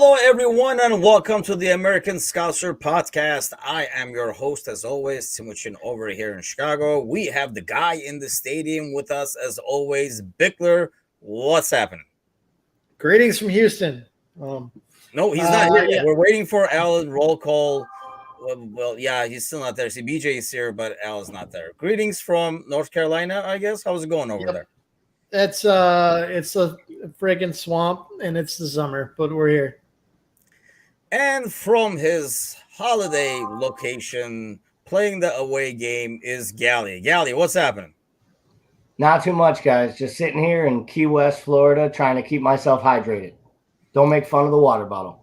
Hello, everyone, and welcome to the American Scouser Podcast. I am your host, as always, Timuchin over here in Chicago. We have the guy in the stadium with us, as always, Bickler. What's happening? Greetings from Houston. No, he's not here yet. Yeah. We're waiting for Alan roll call. Well, yeah, he's still not there. See, BJ is here, but Al's not there. Greetings from North Carolina, I guess. How's it going over there? It's a friggin' swamp, and it's the summer, but we're here. And from his holiday location, playing the away game, is Gally. Gally, what's happening? Not too much, guys. Just sitting here in Key West, Florida, trying to keep myself hydrated. Don't make fun of the water bottle.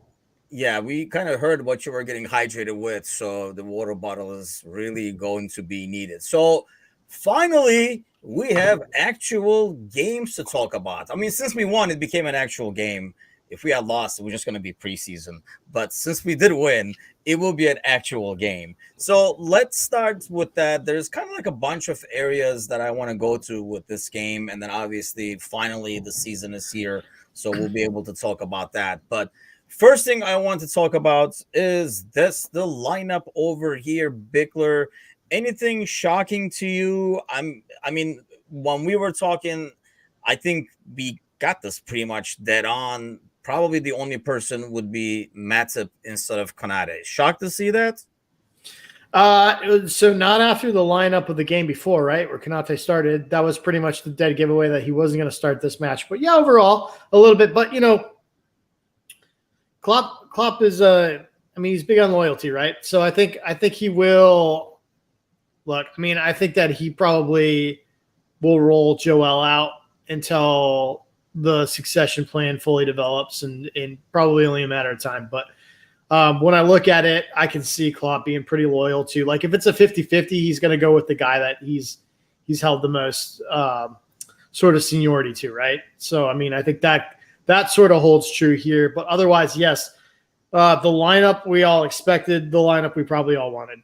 Yeah, we kind of heard what you were getting hydrated with, so the water bottle is really going to be needed. So finally, we have actual games to talk about. I mean, since we won, it became an actual game. If we had lost, it was just going to be preseason. But since we did win, it will be an actual game. So let's start with that. There's kind of like a bunch of areas that I want to go to with this game. And then obviously, finally, the season is here. So we'll be able to talk about that. But first thing I want to talk about is the lineup over here, Bickler. Anything shocking to you? I mean, when we were talking, I think we got this pretty much dead on. Probably the only person would be Matip instead of Konate. Shocked to see that? So not after the lineup of the game before, right, where Konate started. That was pretty much the dead giveaway that he wasn't going to start this match. But yeah, overall, a little bit. But, Klopp is he's big on loyalty, right? So I think he will – look, I mean, I think that he probably will roll Joel out until the succession plan fully develops and probably only a matter of time. But when I look at it, I can see Klopp being pretty loyal to, like, if it's a 50-50, he's going to go with the guy that he's held the most sort of seniority to, right? So, I mean, I think that sort of holds true here. But otherwise, yes, the lineup we all expected, the lineup we probably all wanted.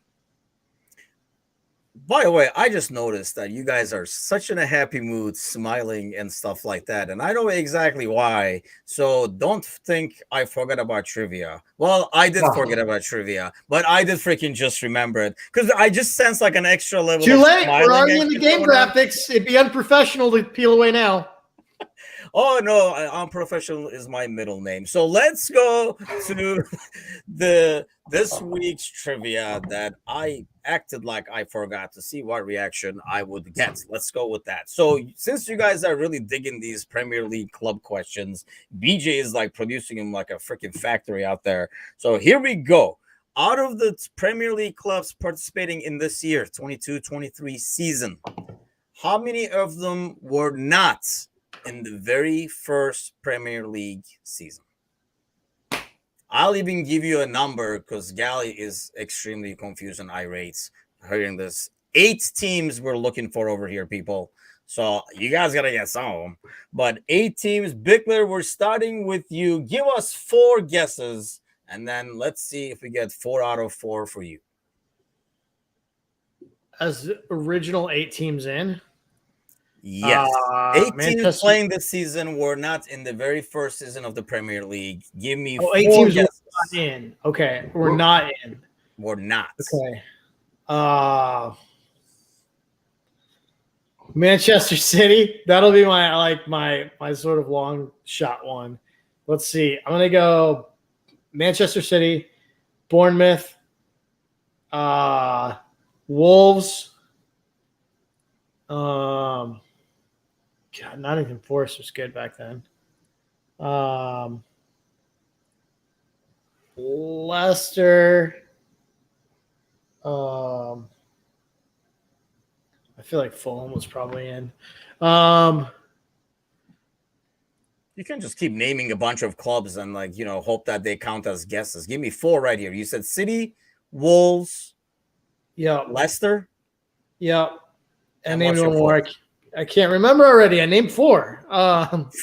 By the way, I just noticed that you guys are such in a happy mood, smiling and stuff like that. And I know exactly why. So don't think I forgot about trivia. Well, I did forget about trivia, but I did freaking just remember it because I just sense like an extra level. Too late. We're already in the game graphics. It'd be unprofessional to peel away now. Oh, no, unprofessional is my middle name. So let's go to this week's trivia that I acted like I forgot to see what reaction I would get. Let's go with that. So since you guys are really digging these Premier League club questions, BJ is like producing them like a freaking factory out there. So here we go. Out of the Premier League clubs participating in this year, 22-23 season, how many of them were not in the very first Premier League season? I'll even give you a number because Gally is extremely confused and irate hearing this. 8 teams we're looking for over here, people. So you guys got to get some of them. But 8 teams. Bickler, we're starting with you. Give us 4 guesses, and then let's see if we get 4 out of 4 for you. As original 8 teams in? Yes. 8 teams playing this season were not in the very first season of the Premier League. Give me 4 teams guesses. Not in. Okay. We're not in. We're not. Okay. Manchester City. That'll be my sort of long shot one. Let's see. I'm gonna go Manchester City, Bournemouth, Wolves. God, Nottingham Forest was good back then. Leicester. I feel like Fulham was probably in. You can just keep naming a bunch of clubs and hope that they count as guesses. Give me 4 right here. You said City, Wolves, Leicester. Yeah. And named one more. I can't remember already. I named 4.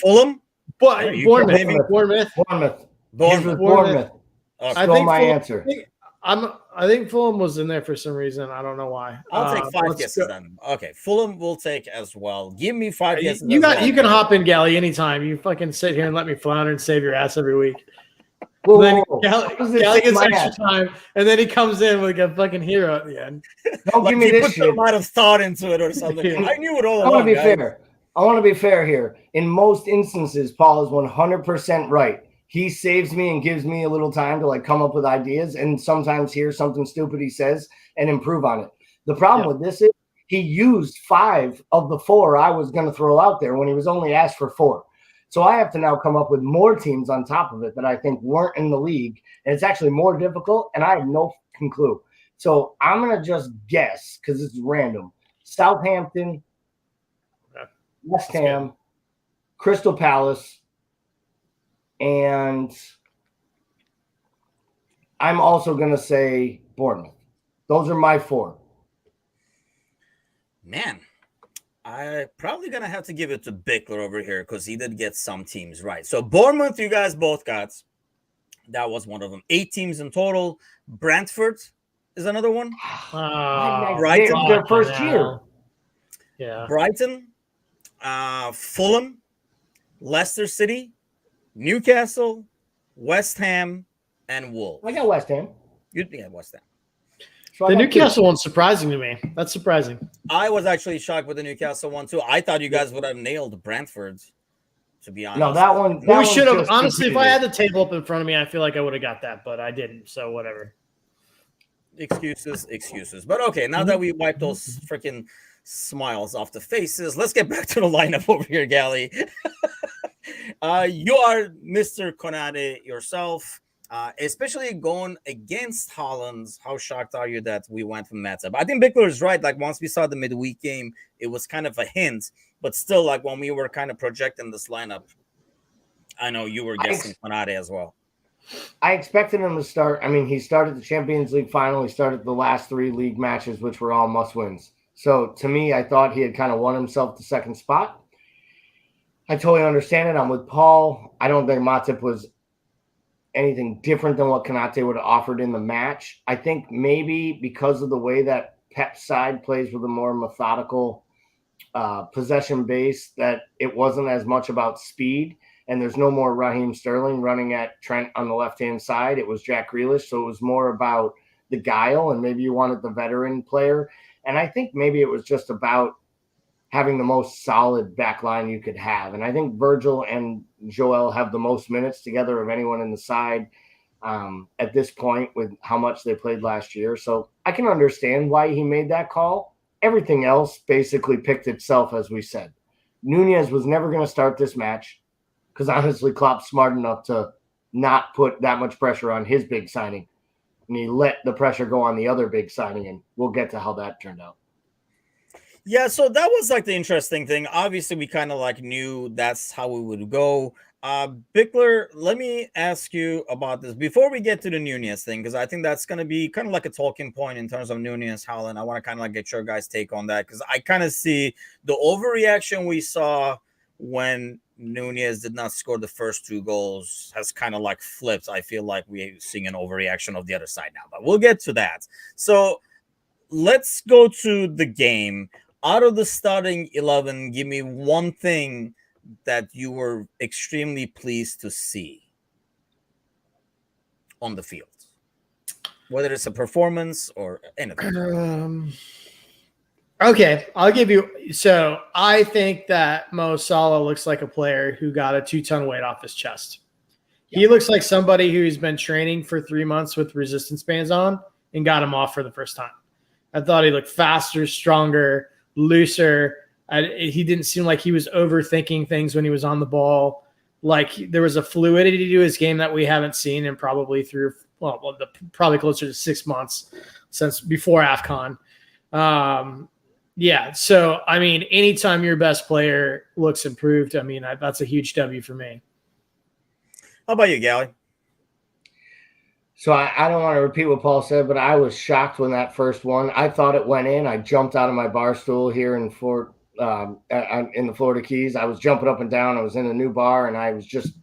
Fulham? Bournemouth. Bournemouth. I think my answer. I think Fulham was in there for some reason. I don't know why. I'll take 5 guesses then. Okay, Fulham will take as well. Give me 5 guesses. You can hop in, Gally, anytime. You fucking sit here and let me flounder and save your ass every week. Whoa, then whoa. Gally gets extra time, and then he comes in with a fucking hero at the end. Don't Like give me he this put shit. a lot of thought into it or something. Yeah. I knew it all I want along, to be guys. fair. I want to be fair here. In most instances, Paul is 100% right. He saves me and gives me a little time to like come up with ideas, and sometimes hear something stupid he says and improve on it. The problem with this is he used 5 of the 4 I was going to throw out there when he was only asked for 4. So I have to now come up with more teams on top of it that I think weren't in the league, and it's actually more difficult, and I have no fucking clue. So I'm going to just guess because it's random. Southampton, West Ham, Crystal Palace, and I'm also going to say Bournemouth. Those are my 4. Man, I'm probably going to have to give it to Bickler over here because he did get some teams right. So Bournemouth, you guys both got. That was one of them. 8 teams in total. Brentford is another one. Brighton, their first year. Yeah. Brighton, Fulham, Leicester City, Newcastle, West Ham, and Wolves. I got West Ham. Yeah, West Ham. So The Newcastle one's surprising to me. That's surprising. I was actually shocked with the Newcastle one too. I thought you guys would have nailed Brentford, to be honest. No, that one. We should have. Honestly, if I had the table up in front of me, I feel like I would have got that, but I didn't. So whatever. Excuses. But okay, now that we wiped those freaking smiles off the faces, let's get back to the lineup over here, Gally. You are Mr. Konate yourself. Especially going against Haaland, how shocked are you that we went from Matip? I think Bickler is right. Like once we saw the midweek game, it was kind of a hint, but still, like when we were kind of projecting this lineup, I know you were guessing Konate as well. I expected him to start. I mean, he started the Champions League final. He started the last 3 league matches, which were all must-wins. So to me, I thought he had kind of won himself the second spot. I totally understand it. I'm with Paul. I don't think Matip was anything different than what Konate would have offered in the match. I think maybe because of the way that Pep's side plays with a more methodical possession base, that it wasn't as much about speed, and there's no more Raheem Sterling running at Trent on the left-hand side. It was Jack Grealish, so it was more about the guile, and maybe you wanted the veteran player. And I think maybe it was just about having the most solid back line you could have. And I think Virgil and Joel have the most minutes together of anyone in the side at this point with how much they played last year. So I can understand why he made that call. Everything else basically picked itself, as we said. Nunez was never going to start this match because honestly, Klopp's smart enough to not put that much pressure on his big signing. And he let the pressure go on the other big signing, and we'll get to how that turned out. Yeah, so that was like the interesting thing. Obviously, we kind of like knew that's how we would go. Bickler, let me ask you about this before we get to the Nunez thing, because I think that's going to be kind of like a talking point in terms of Nunez, Haaland. I want to kind of like get your guys' take on that, because I kind of see the overreaction we saw when Nunez did not score the first 2 goals has kind of like flipped. I feel like we're seeing an overreaction of the other side now, but we'll get to that. So let's go to the game. Out of the starting 11, give me one thing that you were extremely pleased to see on the field, whether it's a performance or anything. Okay, I'll give you. So I think that Mo Salah looks like a player who got a 2-ton weight off his chest. He looks like somebody who's been training for 3 months with resistance bands on and got him off for the first time. I thought he looked faster, stronger, looser. He didn't seem like he was overthinking things when he was on the ball. Like there was a fluidity to his game that we haven't seen in probably probably closer to 6 months since before AFCON. Yeah. So, I mean, anytime your best player looks improved, I mean, that's a huge W for me. How about you, Gally? So I don't want to repeat what Paul said, but I was shocked when that first one. I thought it went in. I jumped out of my bar stool here in the Florida Keys. I was jumping up and down. I was in a new bar, and I was just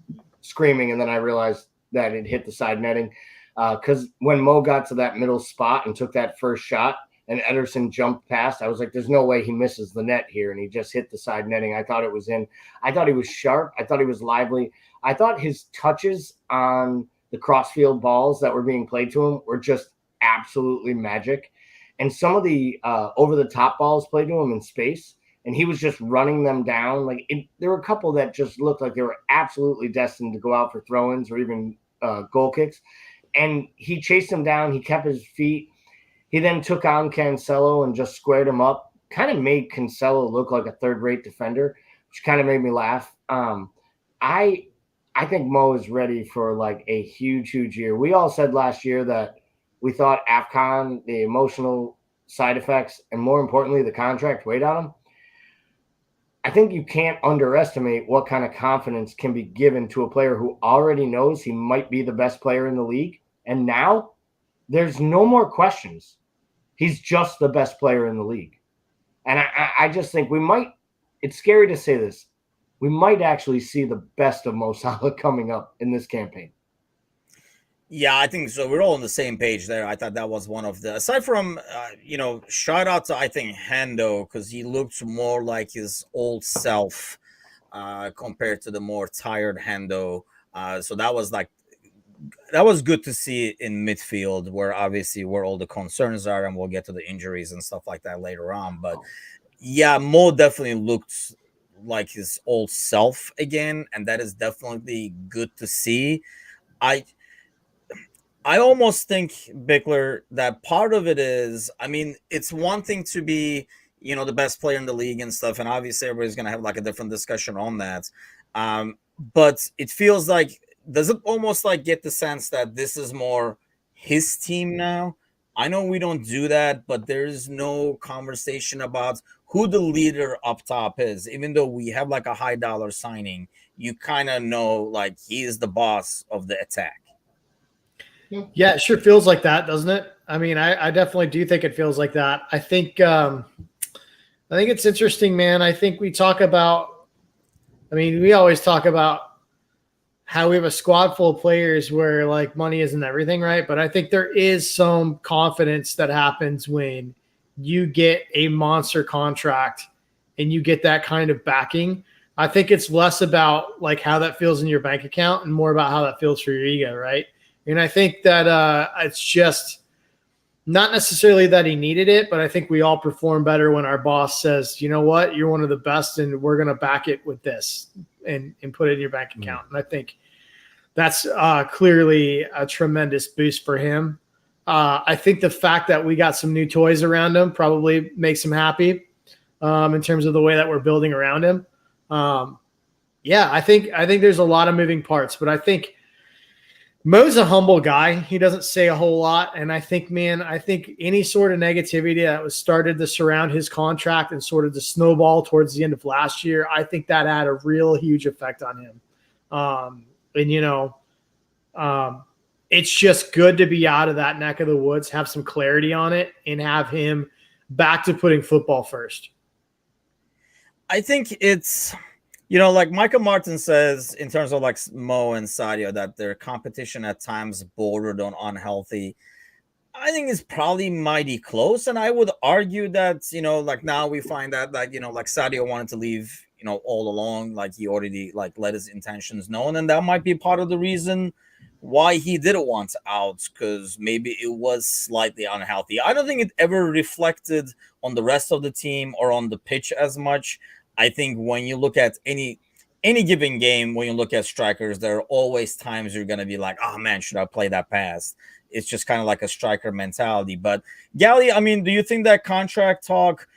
screaming, and then I realized that it hit the side netting. Because when Mo got to that middle spot and took that first shot, and Ederson jumped past, I was like, there's no way he misses the net here, and he just hit the side netting. I thought it was in. I thought he was sharp. I thought he was lively. I thought his touches on the crossfield balls that were being played to him were just absolutely magic. And some of the over-the-top balls played to him in space, and he was just running them down. There were a couple that just looked like they were absolutely destined to go out for throw-ins or even goal kicks. And he chased him down. He kept his feet. He then took on Cancelo and just squared him up. Kind of made Cancelo look like a third-rate defender, which kind of made me laugh. I think Mo is ready for like a huge, huge year. We all said last year that we thought AFCON, the emotional side effects, and more importantly, the contract weighed on him. I think you can't underestimate what kind of confidence can be given to a player who already knows he might be the best player in the league. And now there's no more questions. He's just the best player in the league. And I just think we might, it's scary to say this, we might actually see the best of Mo Salah coming up in this campaign. Yeah, I think so. We're all on the same page there. I thought that was one of the, aside from, shout out to, I think, Hendo, because he looked more like his old self compared to the more tired Hendo. So that was good to see in midfield, where obviously where all the concerns are, and we'll get to the injuries and stuff like that later on. But yeah, Mo definitely looked like his old self again, and that is definitely good to see. I almost think, Bickler, that part of it is, I mean, it's one thing to be, the best player in the league and stuff, and obviously everybody's going to have like a different discussion on that. But it feels like, does it almost like get the sense that this is more his team now? I know we don't do that, but there's no conversation about who the leader up top is. Even though we have like a high dollar signing, you kind of know like he is the boss of the attack. Yeah, it sure feels like that, doesn't it? I mean, I definitely do think it feels like that. I think it's interesting, man. I think we always talk about how we have a squad full of players where like money isn't everything, right? But I think there is some confidence that happens when you get a monster contract and you get that kind of backing. I think it's less about like how that feels in your bank account and more about how that feels for your ego, right? And I think that it's just not necessarily that he needed it, but I think we all perform better when our boss says, you know what, you're one of the best and we're going to back it with this and put it in your bank account. And I think that's clearly a tremendous boost for him. I think the fact that we got some new toys around him probably makes him happy in terms of the way that we're building around him. I think there's a lot of moving parts, but I think Mo's a humble guy. He doesn't say a whole lot. And I think any sort of negativity that was started to surround his contract and sort of the snowball towards the end of last year, I think that had a real huge effect on him. It's just good to be out of that neck of the woods, have some clarity on it, and have him back to putting football first. I think it's, like Michael Martin says, in terms of like Mo and Sadio, that their competition at times bordered on unhealthy. I think it's probably mighty close. And I would argue that, like now we find that like Sadio wanted to leave, all along, like he already like let his intentions known. And that might be part of the reason why he didn't want out, because maybe it was slightly unhealthy. I don't think it ever reflected on the rest of the team or on the pitch as much. I think when you look at any given game, when you look at strikers, there are always times you're going to be like, oh man, should I play that pass? It's just kind of like a striker mentality. But Gally, I mean, do you think that contract talk,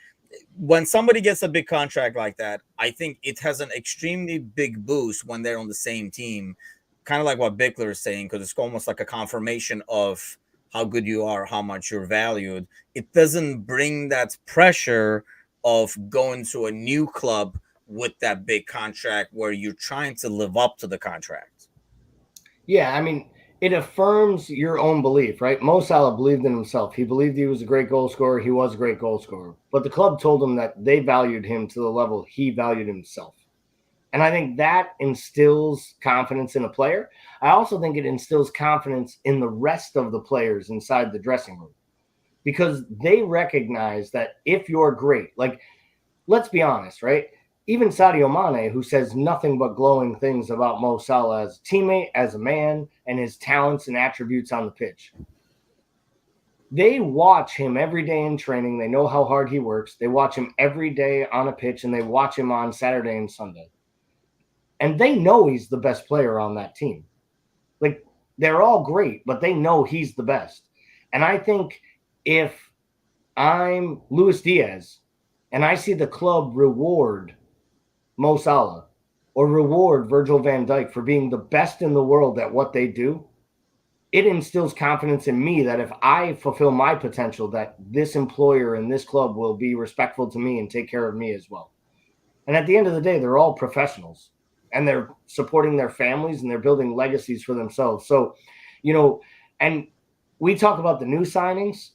when somebody gets a big contract like that, I think it has an extremely big boost when they're on the same team, kind of like what Bickler is saying, because it's almost like a confirmation of how good you are, how much you're valued. It doesn't bring that pressure of going to a new club with that big contract where you're trying to live up to the contract. Yeah, I mean, it affirms your own belief, right? Mo Salah believed in himself. He believed he was a great goal scorer. He was a great goal scorer. But the club told him that they valued him to the level he valued himself. And I think that instills confidence in a player. I also think it instills confidence in the rest of the players inside the dressing room, because they recognize that if you're great, like, let's be honest, right? even Sadio Mane, who says nothing but glowing things about Mo Salah as a teammate, as a man, and his talents and attributes on the pitch. They watch him every day in training. They know how hard he works. They watch him every day on a pitch, and they watch him on Saturday and Sunday. And they know he's the best player on that team. Like, they're all great, but they know he's the best. And I think if I'm Luis Diaz and I see the club reward Mo Salah or reward Virgil van Dijk for being the best in the world at what they do, it instills confidence in me that if I fulfill my potential, that this employer and this club will be respectful to me and take care of me as well. And at the end of the day, they're all professionals and they're supporting their families and they're building legacies for themselves. So, and we talk about the new signings,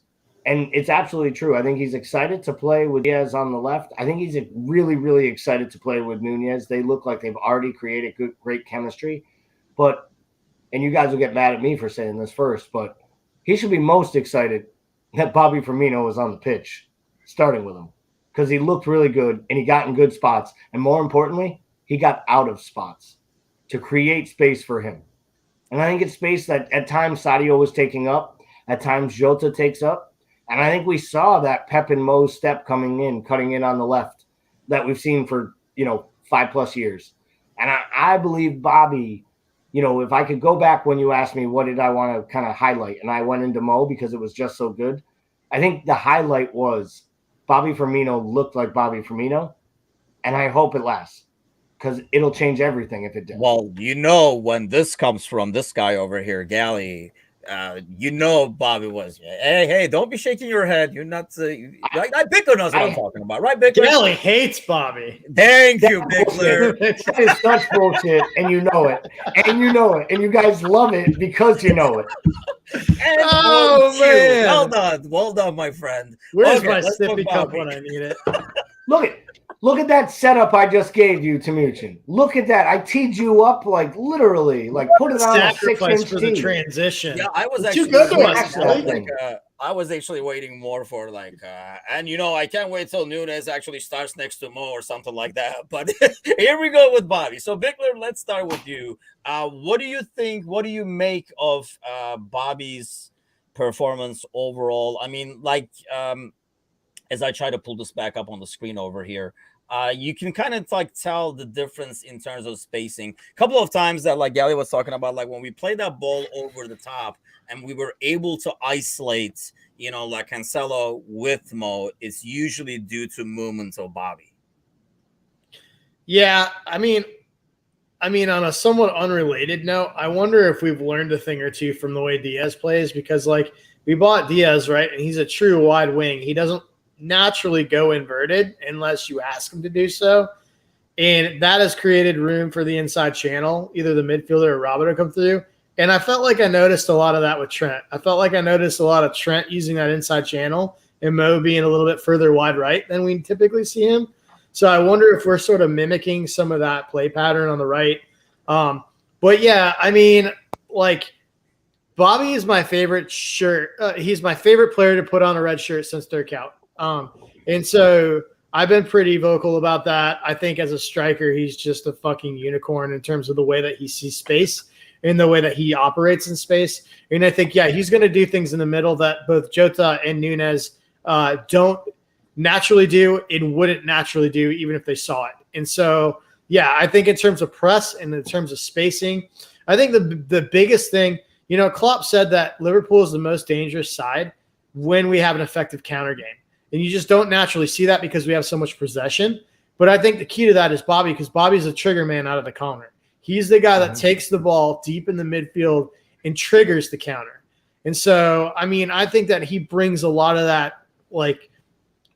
and it's absolutely true. I think he's excited to play with Diaz on the left. I think he's really, really excited to play with Nunez. They look like they've already created great chemistry. But, and you guys will get mad at me for saying this first, but he should be most excited that Bobby Firmino was on the pitch starting with him, because he looked really good and he got in good spots. And more importantly, he got out of spots to create space for him. And I think it's space that at times Sadio was taking up, at times Jota takes up. And I think we saw that Pep and Mo step coming in, cutting in on the left that we've seen for, 5+ years. And I believe Bobby, if I could go back when you asked me what did I want to kind of highlight, and I went into Mo because it was just so good. I think the highlight was Bobby Firmino looked like Bobby Firmino, and I hope it lasts because it'll change everything if it does. Well, when this comes from this guy over here, Gally, Bobby was, hey, don't be shaking your head. You're not, Bickler knows what I'm talking about, right, Bickler? Gally hates Bobby. Thank you, Bickler. That is such bullshit, and you know it. And you know it. And you guys love it because you know it. Man. Well done, my friend. Where's my sippy cup when I need it? Look at that setup I just gave you, Timuchin. Look at that. I teed you up literally, put it on a 6-inch for the transition. Yeah, I was actually I was actually waiting more for I can't wait till Nunez actually starts next to Mo or something like that. But here we go with Bobby. So Bickler, let's start with you. What do you think? What do you make of Bobby's performance overall? I mean, as I try to pull this back up on the screen over here, you can kind of tell the difference in terms of spacing. A couple of times that Gally was talking about, when we played that ball over the top and we were able to isolate, Cancelo with Mo, it's usually due to movements of Bobby. Yeah, I mean, on a somewhat unrelated note, I wonder if we've learned a thing or two from the way Diaz plays, because we bought Diaz, right? And he's a true wide wing. He doesn't naturally go inverted unless you ask him to do so. And that has created room for the inside channel, either the midfielder or Robert to come through. And I felt like I noticed a lot of that with Trent. I felt like I noticed a lot of Trent using that inside channel and Mo being a little bit further wide right than we typically see him. So I wonder if we're sort of mimicking some of that play pattern on the right. But yeah, I mean, Bobby is my favorite shirt. He's my favorite player to put on a red shirt since Dirk-out. And so I've been pretty vocal about that. I think as a striker, he's just a fucking unicorn in terms of the way that he sees space and the way that he operates in space. And I think, he's going to do things in the middle that both Jota and Nunez don't naturally do and wouldn't naturally do even if they saw it. And so, I think in terms of press and in terms of spacing, I think the biggest thing, Klopp said that Liverpool is the most dangerous side when we have an effective counter game. And you just don't naturally see that because we have so much possession. But I think the key to that is Bobby, because Bobby's a trigger man out of the counter. He's the guy that takes the ball deep in the midfield and triggers the counter. And so, I mean, I think that he brings a lot of that,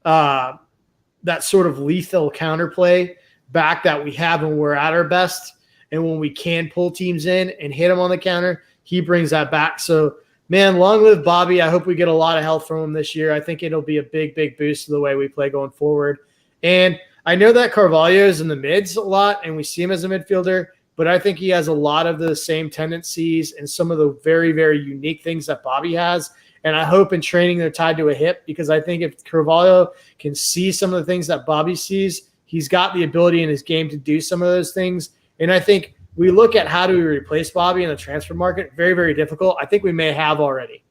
that sort of lethal counterplay back that we have when we're at our best. And when we can pull teams in and hit them on the counter, he brings that back. So, man, long live Bobby. I hope we get a lot of help from him this year. I think it'll be a big, big boost to the way we play going forward. And I know that Carvalho is in the mids a lot, and we see him as a midfielder, but I think he has a lot of the same tendencies and some of the very, very unique things that Bobby has. And I hope in training they're tied to a hip, because I think if Carvalho can see some of the things that Bobby sees, He's got the ability in his game to do some of those things. And I think we look at how do we replace Bobby in the transfer market, very, very difficult. I think we may have already.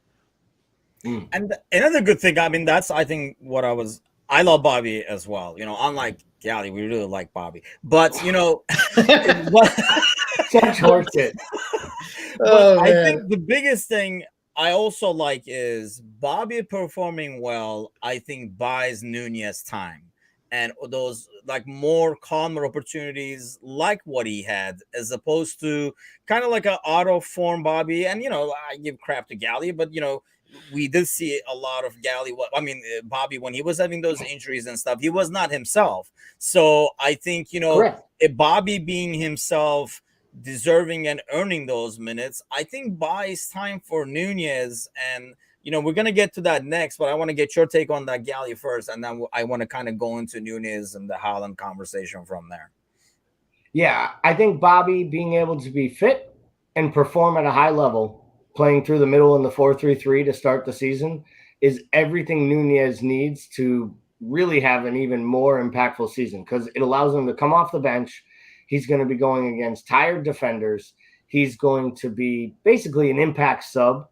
And another good thing, I mean, that's, I think, I love Bobby as well. You know, unlike Gally, we really like Bobby. But, you know, such horseshit. I think the biggest thing I also like is Bobby performing well, I think, buys Nunez time. And those like more calmer opportunities like what he had, as opposed to kind of like an auto form Bobby. And, you know, I give crap to Gally, but, you know, we did see a lot of Bobby, when he was having those injuries and stuff, he was not himself. So I think, you know, if Bobby being himself, deserving and earning those minutes, I think buys time for Nunez. And, you know, we're going to get to that next, but I want to get your take on that Gally first. And then I want to kind of go into Nunez and the Haaland conversation from there. Yeah, I think Bobby being able to be fit and perform at a high level, playing through the middle in the 4-3-3 to start the season, is everything Nunez needs to really have an even more impactful season, because it allows him to come off the bench. He's going to be going against tired defenders. He's going to be basically an impact sub.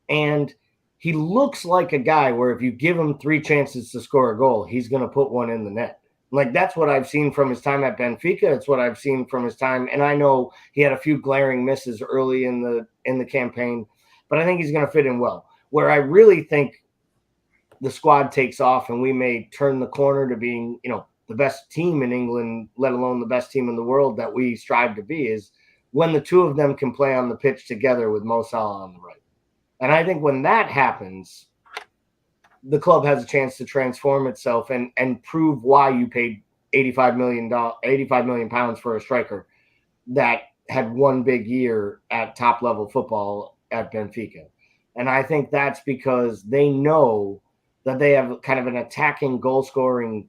And he looks like a guy where if you give him 3 chances to score a goal, he's going to put one in the net. Like, that's what I've seen from his time at Benfica. It's what I've seen from his time. And I know he had a few glaring misses early in the campaign, but I think he's going to fit in well. Where I really think the squad takes off and we may turn the corner to being, you know, the best team in England, let alone the best team in the world that we strive to be, is when the two of them can play on the pitch together with Mo Salah on the right. And I think when that happens, the club has a chance to transform itself and prove why you paid £85 million for a striker that had one big year at top level football at Benfica. And I think that's because they know that they have kind of an attacking goal scoring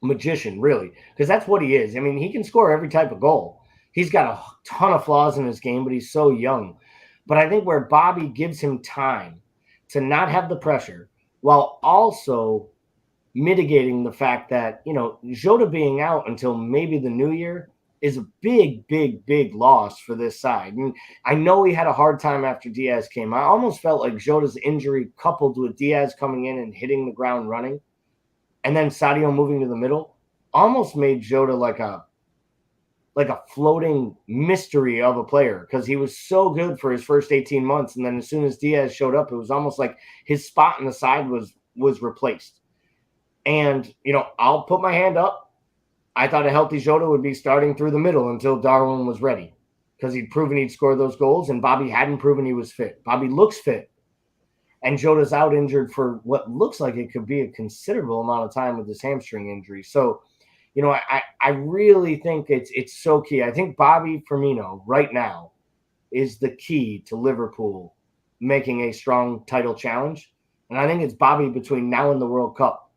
magician, really, because that's what he is. I mean, he can score every type of goal. He's got a ton of flaws in his game, but he's so young. But I think where Bobby gives him time to not have the pressure while also mitigating the fact that, you know, Jota being out until maybe the new year is a big, big, big loss for this side. And I know he had a hard time after Diaz came. I almost felt like Jota's injury coupled with Diaz coming in and hitting the ground running, and then Sadio moving to the middle, almost made Jota like a floating mystery of a player, because he was so good for his first 18 months. And then as soon as Diaz showed up, it was almost like his spot in the side was replaced. And, you know, I'll put my hand up. I thought a healthy Jota would be starting through the middle until Darwin was ready, because he'd proven he'd score those goals, and Bobby hadn't proven he was fit. Bobby looks fit. And Jota's out injured for what looks like it could be a considerable amount of time with his hamstring injury. So, you know, I really think it's so key. I think Bobby Firmino right now is the key to Liverpool making a strong title challenge. And I think it's Bobby between now and the World Cup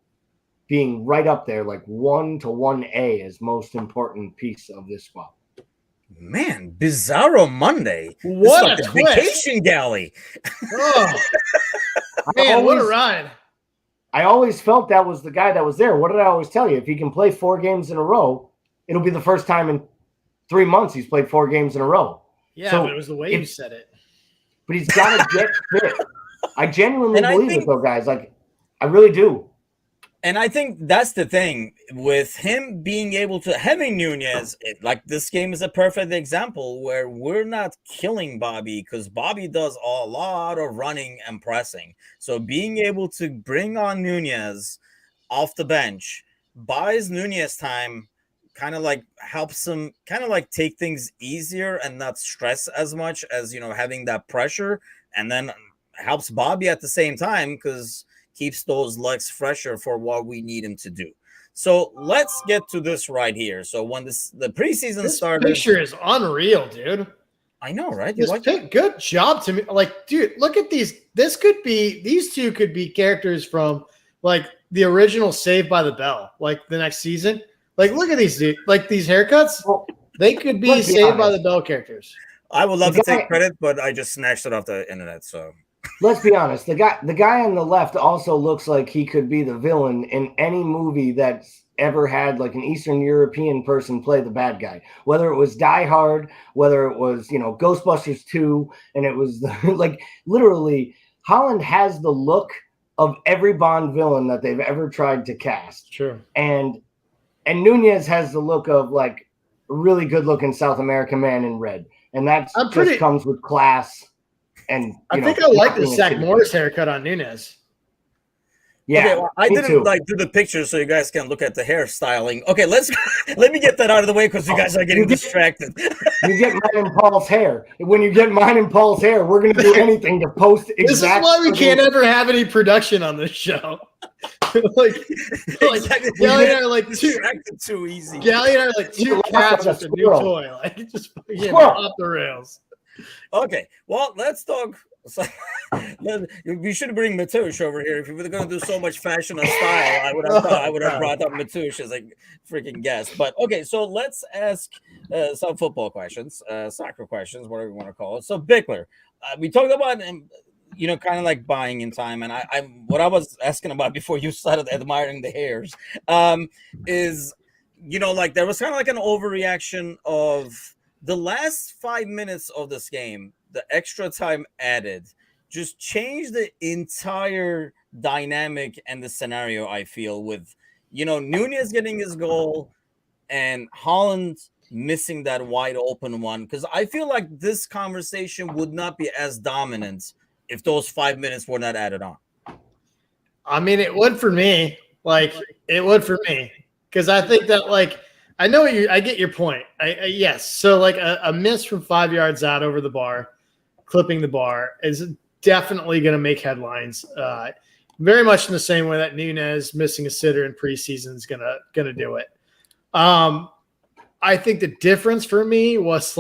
being right up there, like 1 to 1A as most important piece of this squad. Man, Bizarro Monday. What a twist. Vacation Galley. Oh. Man, what a ride. I always felt that was the guy that was there. What did I always tell you? If he can play 4 games in a row, it'll be the first time in 3 months he's played 4 games in a row. Yeah, so but it was the way you said it. But he's got to get fit. I genuinely believe it, though, guys. Like, I really do. And I think that's the thing with him being able to having Nunez, like this game is a perfect example where we're not killing Bobby, because Bobby does a lot of running and pressing. So being able to bring on Nunez off the bench buys Nunez time, kind of like helps him kind of like take things easier and not stress as much as, you know, having that pressure, and then helps Bobby at the same time because keeps those legs fresher for what we need him to do. So let's get to this right here. So when the preseason started, this picture is unreal, dude. I know, right? Good job to me. Like, dude, look at these. These two could be characters from like the original Saved by the Bell, like the next season. Like, look at these, dude. Like these haircuts, they could be Saved by the Bell characters. I would love to take credit, but I just snatched it off the internet. So let's be honest. The guy on the left also looks like he could be the villain in any movie that's ever had like an Eastern European person play the bad guy, whether it was Die Hard, whether it was, Ghostbusters 2, and it was like literally Haaland has the look of every Bond villain that they've ever tried to cast. Sure. And Nunez has the look of like a really good looking South American man in red. And that just comes with class. And I think I like the Zach Morris haircut on Nunez. Yeah, okay, well, I didn't do the picture so you guys can look at the hairstyling. Okay, let me get that out of the way because you guys are getting distracted. You get mine and Paul's hair. When you get mine and Paul's hair, we're going to do anything to post exactly. This is why we can't ever have any production on this show. Exactly. Gally and I are like too easy. Gally and I are like two cats with a new toy. Like it just off the rails. Okay, well, let's talk. We should bring Matush over here. If we were going to do so much fashion and style, I would have brought up Matush as a freaking guest. But okay, so let's ask some football questions, soccer questions, whatever you want to call it. So Bickler, we talked about kind of like buying in time, and what I was asking about before you started admiring the hairs is, like there was kind of like an overreaction of the last 5 minutes of this game. The extra time added just changed the entire dynamic and the scenario, I feel, with, Nunez getting his goal and Haaland missing that wide open one. Because I feel like this conversation would not be as dominant if those 5 minutes were not added on. I mean, it would for me. Because I think that, I know I get your point. Yes. So, a miss from 5 yards out over the bar, clipping the bar, is definitely going to make headlines. Very much in the same way that Nunez missing a sitter in preseason is gonna do it. I think the difference for me was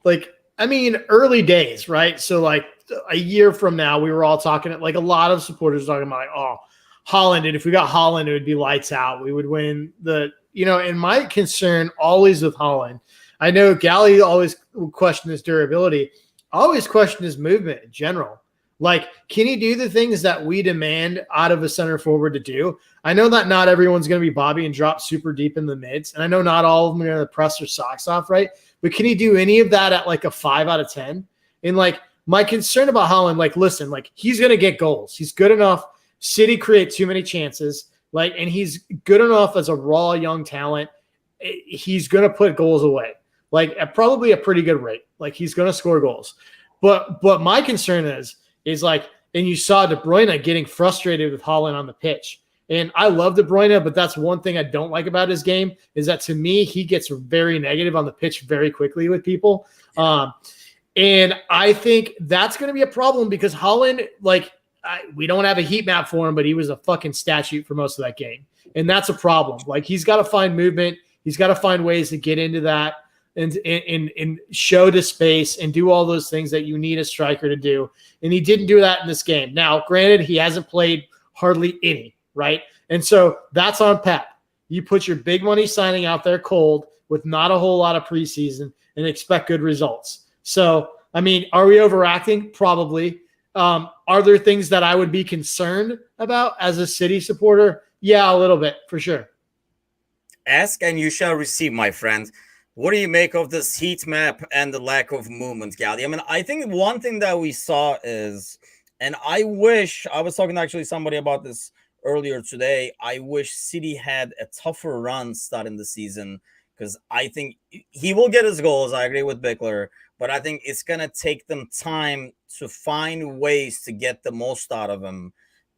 early days, right? So a year from now, we were all talking, a lot of supporters talking about Haaland, and if we got Haaland, it would be lights out. We would win and my concern always with Haaland, I know Gally always questioned his durability. I always question his movement in general. Can he do the things that we demand out of a center forward to do? I know that not everyone's going to be Bobby and drop super deep in the mids. And I know not all of them are going to press their socks off, right? But can he do any of that at a 5 out of 10? And my concern about Haaland, listen, he's going to get goals. He's good enough. City create too many chances. And he's good enough as a raw young talent. He's going to put goals away, at probably a pretty good rate. He's going to score goals. But my concern is and you saw De Bruyne getting frustrated with Haaland on the pitch. And I love De Bruyne, but that's one thing I don't like about his game is that to me, he gets very negative on the pitch very quickly with people. And I think that's going to be a problem because Haaland, we don't have a heat map for him, but he was a fucking statue for most of that game. And that's a problem. He's got to find movement. He's got to find ways to get into that and show to space and do all those things that you need a striker to do. And he didn't do that in this game. Now, granted, he hasn't played hardly any, right? And so that's on Pep. You put your big money signing out there cold with not a whole lot of preseason and expect good results. So, are we overacting? Probably. Are there things that I would be concerned about as a City supporter? Yeah, a little bit, for sure. Ask and you shall receive, my friend. What do you make of this heat map and the lack of movement, Gally? I think one thing that we saw is, and I wish, I was talking to actually somebody about this earlier today, I wish City had a tougher run starting the season because I think he will get his goals. I agree with Bickler, but I think it's going to take them time to find ways to get the most out of him.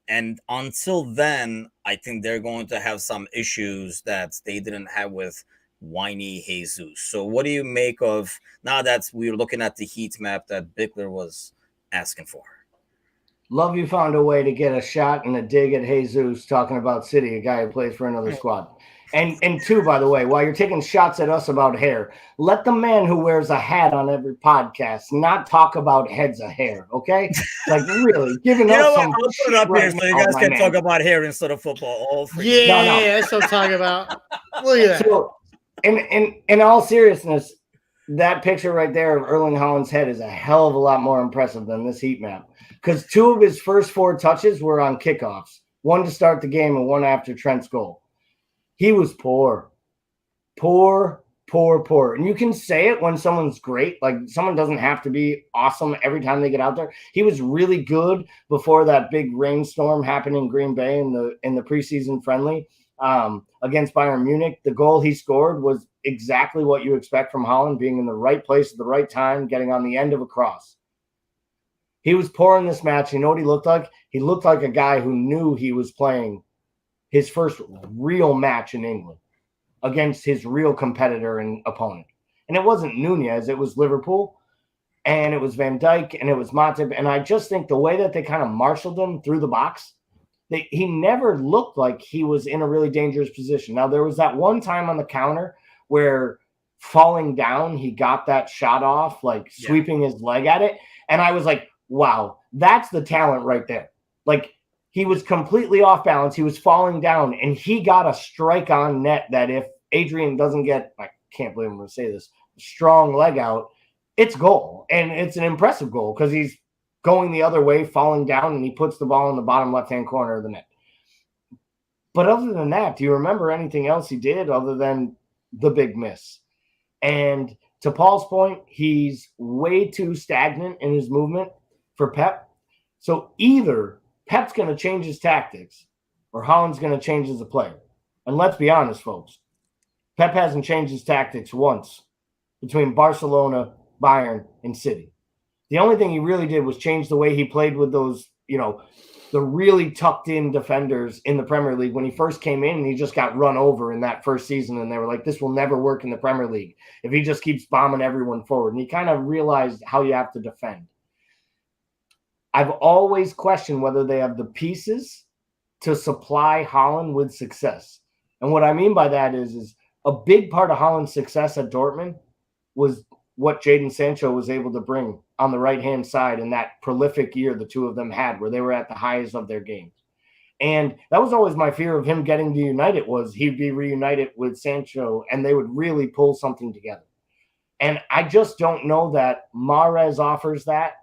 And until then, I think they're going to have some issues that they didn't have with whiny Jesus. So what do you make of now that we're looking at the heat map that Bickler was asking for? Love you found a way to get a shot and a dig at Jesus talking about City, a guy who plays for another squad. And two, by the way, while you're taking shots at us about hair, let the man who wears a hat on every podcast not talk about heads of hair, okay? Really, giving us some. I'll put it up here so you guys can talk about hair instead of football. That's what I'm talking about. Look at that. So, in all seriousness, that picture right there of Erling Haaland's head is a hell of a lot more impressive than this heat map because 2 of his first 4 touches were on kickoffs, 1 to start the game and 1 after Trent's goal. He was poor. Poor. And you can say it when someone's great. Like, someone doesn't have to be awesome every time they get out there. He was really good before that big rainstorm happened in Green Bay in the preseason friendly against Bayern Munich. The goal he scored was exactly what you expect from Haaland, being in the right place at the right time, getting on the end of a cross. He was poor in this match. You know what he looked like? He looked like a guy who knew he was playing his first real match in England against his real competitor and opponent. And it wasn't Nunez, it was Liverpool, and it was Van Dijk, and it was Matip. And I just think the way that they kind of marshaled him through the box, he never looked like he was in a really dangerous position. Now, there was that one time on the counter where falling down, he got that shot off, like sweeping his leg at it. And I was like, wow, that's the talent right there. Like, he was completely off balance. He was falling down, and he got a strike on net that if Adrian doesn't get, I can't believe I'm going to say this, strong leg out, it's goal. And it's an impressive goal because he's going the other way, falling down, and he puts the ball in the bottom left-hand corner of the net. But other than that, do you remember anything else he did other than the big miss? And to Paul's point, he's way too stagnant in his movement for Pep. So either Pep's going to change his tactics or Haaland's going to change as a player. And let's be honest, folks. Pep hasn't changed his tactics once between Barcelona, Bayern, and City. The only thing he really did was change the way he played with those, the really tucked-in defenders in the Premier League. When he first came in, he just got run over in that first season, and they were like, this will never work in the Premier League if he just keeps bombing everyone forward. And he kind of realized how you have to defend. I've always questioned whether they have the pieces to supply Haaland with success. And what I mean by that is a big part of Haaland's success at Dortmund was what Jadon Sancho was able to bring on the right-hand side in that prolific year the two of them had, where they were at the highest of their games. And that was always my fear of him getting to United, was he'd be reunited with Sancho and they would really pull something together. And I just don't know that Mahrez offers that.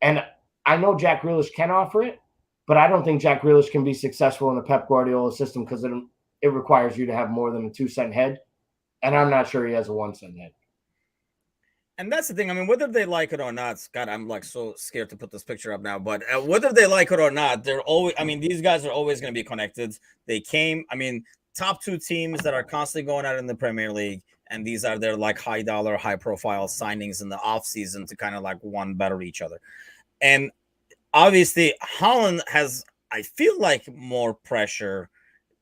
And I know Jack Grealish can offer it, but I don't think Jack Grealish can be successful in a Pep Guardiola system because it requires you to have more than a 2-cent head. And I'm not sure he has a 1-cent head. And that's the thing. I mean, whether they like it or not, Scott, I'm like so scared to put this picture up now, but whether they like it or not, they're always, I mean, these guys are always going to be connected. They came, I mean, top two teams that are constantly going out in the Premier League. And these are their like high dollar, high profile signings in the off season to kind of like one better each other. And obviously Haaland has, I feel like, more pressure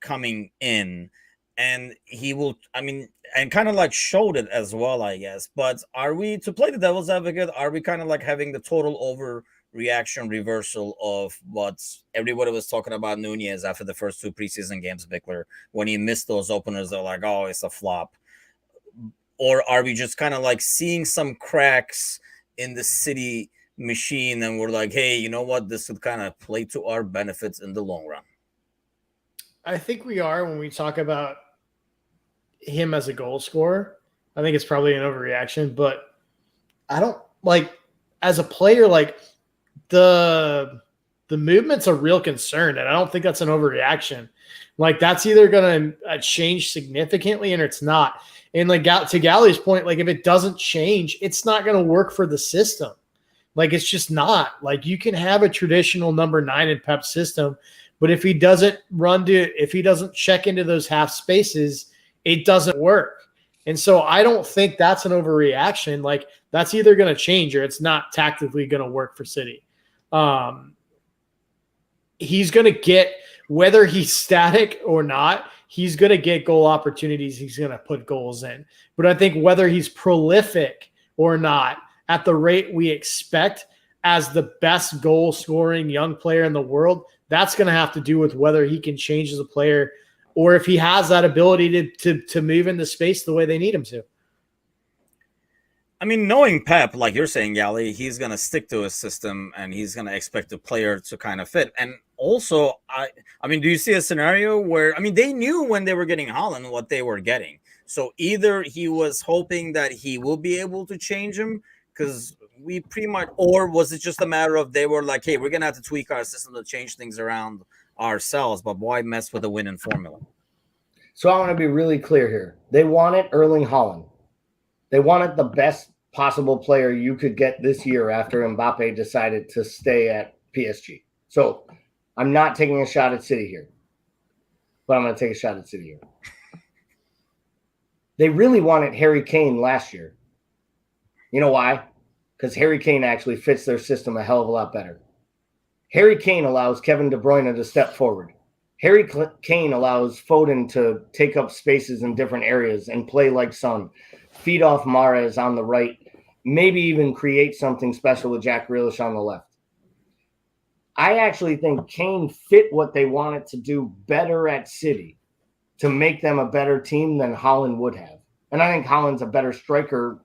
coming in. And he will, I mean, and kind of like showed it as well, I guess. But are we, to play the devil's advocate, are we kind of like having the total overreaction reversal of what everybody was talking about Nunez after the first two preseason games, Bickler, when he missed those openers? They're like, oh, it's a flop. Or are we just kind of like seeing some cracks in the City machine and we're like, hey, you know what? This could kind of play to our benefits in the long run. I think we are when we talk about him as a goal scorer. I think it's probably an overreaction, but I don't like as a player, like the movement's a real concern, and I don't think that's an overreaction. Like that's either going to change significantly or it's not. And like to Gally's point, like if it doesn't change, it's not going to work for the system. Like it's just not. Like you can have a traditional number 9 in Pep's system, but if he doesn't if he doesn't check into those half spaces, it doesn't work. And so I don't think that's an overreaction. Like that's either going to change or it's not tactically going to work for City. He's going to get, whether he's static or not, he's going to get goal opportunities. He's going to put goals in. But I think whether he's prolific or not at the rate we expect as the best goal scoring young player in the world, that's going to have to do with whether he can change as a player or if he has that ability to move into space the way they need him to. I mean, knowing Pep, like you're saying, Gally, he's going to stick to his system and he's going to expect the player to kind of fit. And also, I mean, do you see a scenario where, I mean, they knew when they were getting Haaland what they were getting. So either he was hoping that he will be able to change him because we pretty much, or was it just a matter of they were like, hey, we're going to have to tweak our system to change things around ourselves, but why mess with a winning formula? So I want to be really clear here. They wanted Erling Haaland. They wanted the best possible player you could get this year after Mbappe decided to stay at PSG. So I'm not taking a shot at City here, but I'm going to take a shot at City here. They really wanted Harry Kane last year. You know why? Because Harry Kane actually fits their system a hell of a lot better. Harry Kane allows Kevin De Bruyne to step forward. Harry Kane allows Foden to take up spaces in different areas and play like Son, feed off Mahrez on the right, maybe even create something special with Jack Grealish on the left. I actually think Kane fit what they wanted to do better at City to make them a better team than Haaland would have. And I think Haaland's a better striker.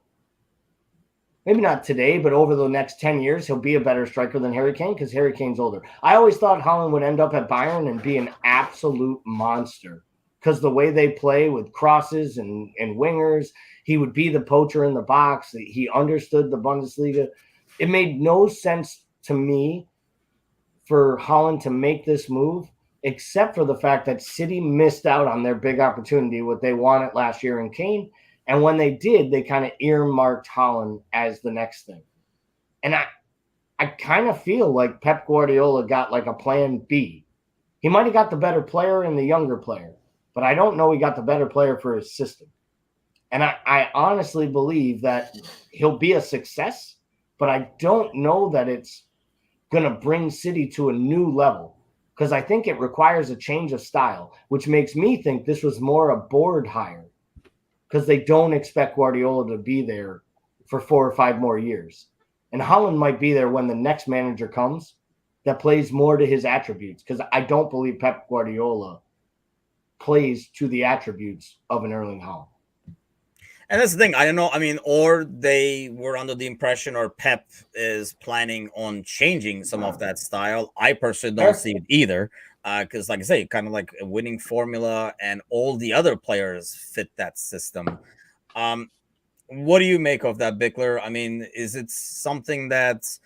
Maybe not today, but over the next 10 years, he'll be a better striker than Harry Kane because Harry Kane's older. I always thought Haaland would end up at Bayern and be an absolute monster because the way they play with crosses and wingers, he would be the poacher in the box. He understood the Bundesliga. It made no sense to me for Haaland to make this move, except for the fact that City missed out on their big opportunity, what they wanted last year in Kane. And when they did, they kind of earmarked Haaland as the next thing. And I kind of feel like Pep Guardiola got like a plan B. He might have got the better player and the younger player, but I don't know he got the better player for his system. And I honestly believe that he'll be a success, but I don't know that it's going to bring City to a new level because I think it requires a change of style, which makes me think this was more a board hire because they don't expect Guardiola to be there for 4 or 5 more years. And Haaland might be there when the next manager comes that plays more to his attributes because I don't believe Pep Guardiola plays to the attributes of an Erling Haaland. And that's the thing. I don't know. I mean, or they were under the impression or Pep is planning on changing some of that style. I personally don't see it either. Because, like I say, kind of like a winning formula and all the other players fit that system. What do you make of that, Bickler? I mean, is it something that's,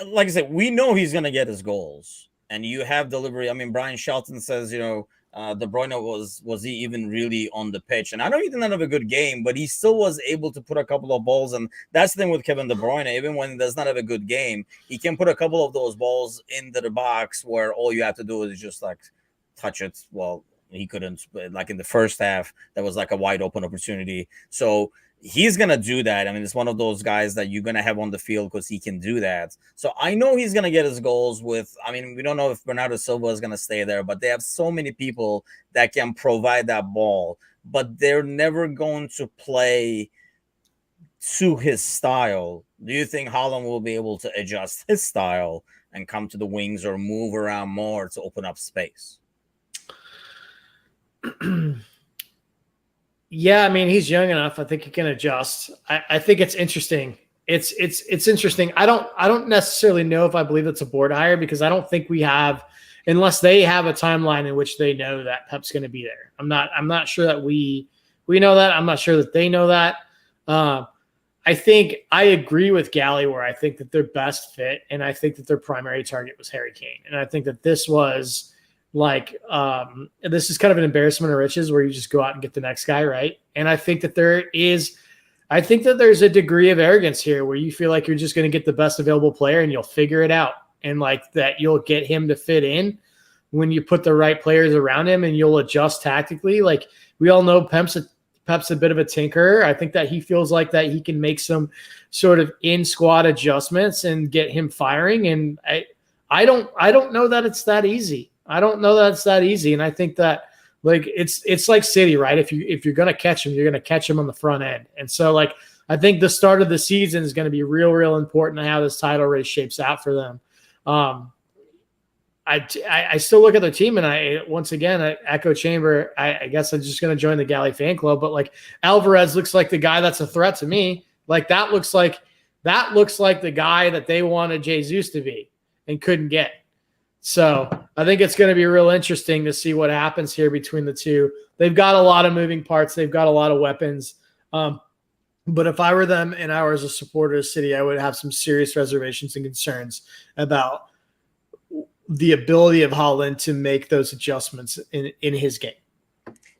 like I said, we know he's going to get his goals and you have delivery. I mean, Brian Shelton says, De Bruyne was he even really on the pitch? And I know he didn't have a good game, but he still was able to put a couple of balls. And that's the thing with Kevin De Bruyne. Even when he does not have a good game, he can put a couple of those balls into the box where all you have to do is just like touch it. Well, he couldn't. Like in the first half, that was like a wide open opportunity. So he's going to do that. I mean, it's one of those guys that you're going to have on the field because he can do that. So I know he's going to get his goals with, I mean, we don't know if Bernardo Silva is going to stay there, but they have so many people that can provide that ball, but they're never going to play to his style. Do you think Haaland will be able to adjust his style and come to the wings or move around more to open up space? Yeah, I mean, he's young enough. I think he can adjust. I think it's interesting. It's interesting. I don't necessarily know if I believe it's a board hire because I don't think we have, unless they have a timeline in which they know that Pep's going to be there. I'm not sure that we know that. I'm not sure that they know that. I think I agree with Gally where I think that their best fit and I think that their primary target was Harry Kane. And I think that this was like this is kind of an embarrassment of riches where you just go out and get the next guy, right? And I think that there's a degree of arrogance here where you feel like you're just going to get the best available player and you'll figure it out, and like that you'll get him to fit in when you put the right players around him and you'll adjust tactically. Like we all know Pep's a bit of a tinkerer. I think that he feels like that he can make some sort of in squad adjustments and get him firing, and I don't know that it's that easy. I don't know that it's that easy. And I think that like it's like City, right? If you're going to catch him, you're going to catch him on the front end. And so like I think the start of the season is going to be real important to how this title race shapes out for them. I still look at their team and I echo chamber. I guess I'm just going to join the Galley fan club, but like Alvarez looks like the guy that's a threat to me. Like that looks like the guy that they wanted Jesus to be and couldn't get. So I think it's going to be real interesting to see what happens here between the two. They've got a lot of moving parts. They've got a lot of weapons. But if I were them and I was a supporter of City, I would have some serious reservations and concerns about the ability of Haaland to make those adjustments in his game.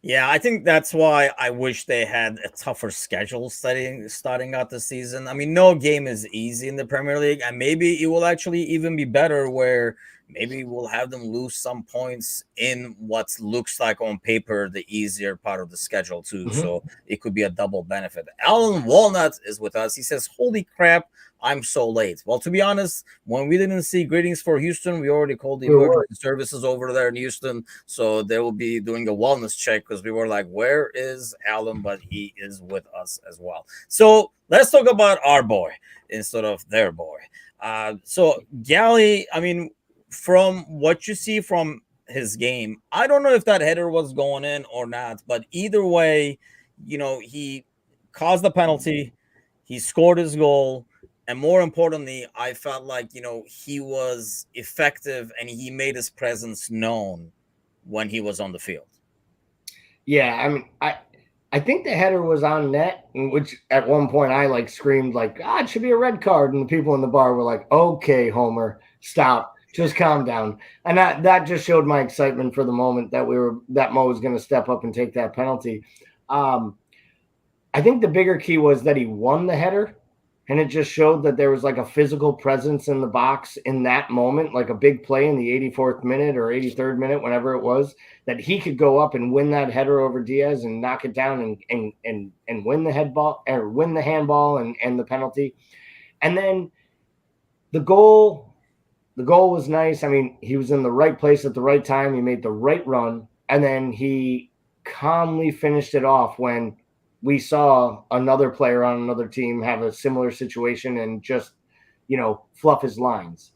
Yeah, I think that's why I wish they had a tougher schedule starting out the season. I mean, no game is easy in the Premier League, and maybe it will actually even be better where maybe we'll have them lose some points in what looks like on paper the easier part of the schedule too. Mhm. So it could be a double benefit. Alan Walnut is with us. He says, "Holy crap, I'm so late." Well, to be honest, when we didn't see greetings for Houston, we already called the emergency services over there in Houston. So they will be doing a wellness check because we were like, where is Alan? But he is with us as well. So let's talk about our boy instead of their boy. So Gally, I mean, from what you see from his game, I don't know if that header was going in or not, but either way, he caused the penalty, he scored his goal. And more importantly, I felt like, he was effective and he made his presence known when he was on the field. Yeah, I mean, I think the header was on net, which at one point I screamed it should be a red card, and the people in the bar were like, "Okay, Homer, stop, just calm down." And that just showed my excitement for the moment that Mo was going to step up and take that penalty. I think the bigger key was that he won the header. And it just showed that there was a physical presence in the box in that moment, like a big play in the 84th minute or 83rd minute, whenever it was, that he could go up and win that header over Diaz and knock it down and win the headball or win the handball and the penalty. And then the goal was nice. I mean, he was in the right place at the right time. He made the right run, and then he calmly finished it off when we saw another player on another team have a similar situation and just, fluff his lines.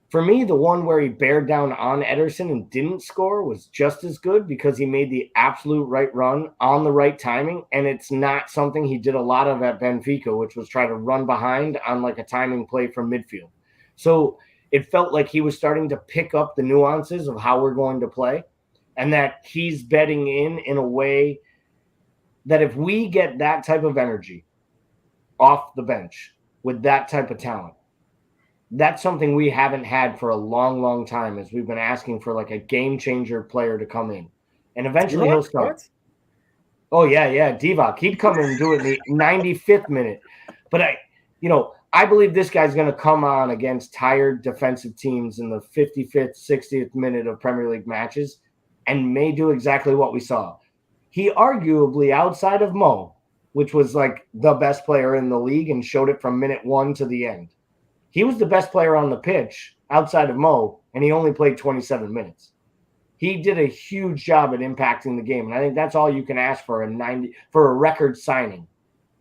For me, the one where he bared down on Ederson and didn't score was just as good because he made the absolute right run on the right timing. And it's not something he did a lot of at Benfica, which was try to run behind on a timing play from midfield. So it felt like he was starting to pick up the nuances of how we're going to play, and that he's betting in a way that if we get that type of energy off the bench with that type of talent, that's something we haven't had for a long, long time, as we've been asking for a game changer player to come in. And eventually he'll start. Oh, yeah. Divock. He'd come in and do it in the 95th minute. But I believe this guy's going to come on against tired defensive teams in the 55th, 60th minute of Premier League matches and may do exactly what we saw. He arguably, outside of Mo, which was the best player in the league and showed it from minute 1 to the end, he was the best player on the pitch outside of Mo, and he only played 27 minutes. He did a huge job at impacting the game, and I think that's all you can ask for for a record signing,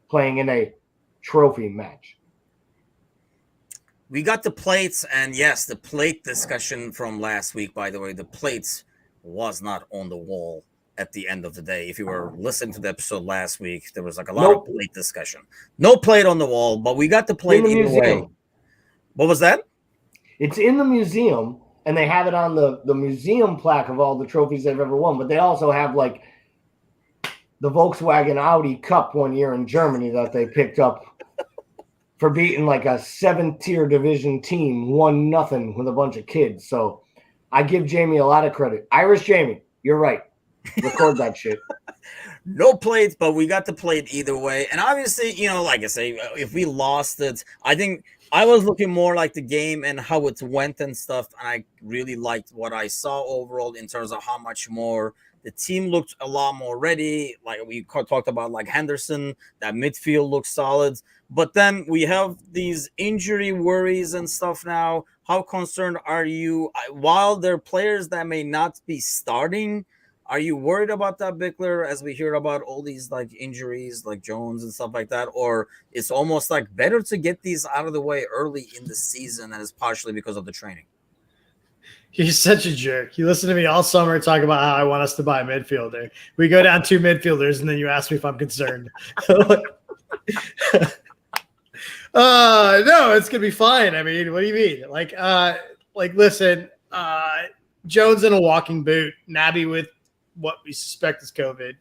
playing in a trophy match. We got the plates, and yes, the plate discussion from last week, by the way, the plates was not on the wall at the end of the day. If you were listening to the episode last week, there was a lot of plate discussion. No plate on the wall, but we got the plate either way. What was that? It's in the museum, and they have it on the museum plaque of all the trophies they've ever won. But they also have the Volkswagen Audi Cup one year in Germany that they picked up for beating a 7th-tier division team 1-0 with a bunch of kids. So I give Jamie a lot of credit. Irish Jamie, you're right. Record that shit. No plates, but we got the plate either way. And obviously, like I say, if we lost it, I think I was looking more like the game and how it went and stuff. And I really liked what I saw overall in terms of how much more the team looked a lot more ready. Like we talked about, Henderson, that midfield looks solid. But then we have these injury worries and stuff now. How concerned are you? While there are players that may not be starting, are you worried about that, Bickler, as we hear about all these injuries like Jones and stuff like that? Or it's almost better to get these out of the way early in the season, and it's partially because of the training? He's such a jerk. You listen to me all summer talk about how I want us to buy a midfielder. We go down 2 midfielders, and then you ask me if I'm concerned. No, it's gonna be fine. I mean, what do you mean? Listen, Jones in a walking boot, Naby with what we suspect is COVID.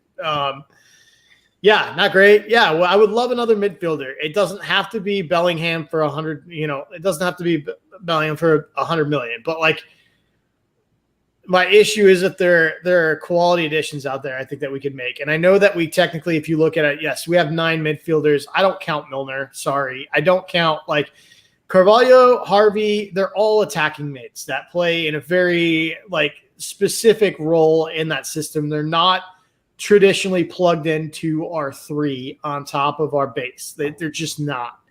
Yeah, not great. Yeah, well, I would love another midfielder. It doesn't have to be Bellingham for 100. It doesn't have to be Bellingham for 100 million. But my issue is that there are quality additions out there I think that we could make. And I know that we technically, if you look at it, yes, we have 9 midfielders. I don't count Milner. Sorry. I don't count like Carvalho, Harvey. They're all attacking mids that play in a very like specific role in that system. They're not traditionally plugged into our 3 on top of our base. They're just not.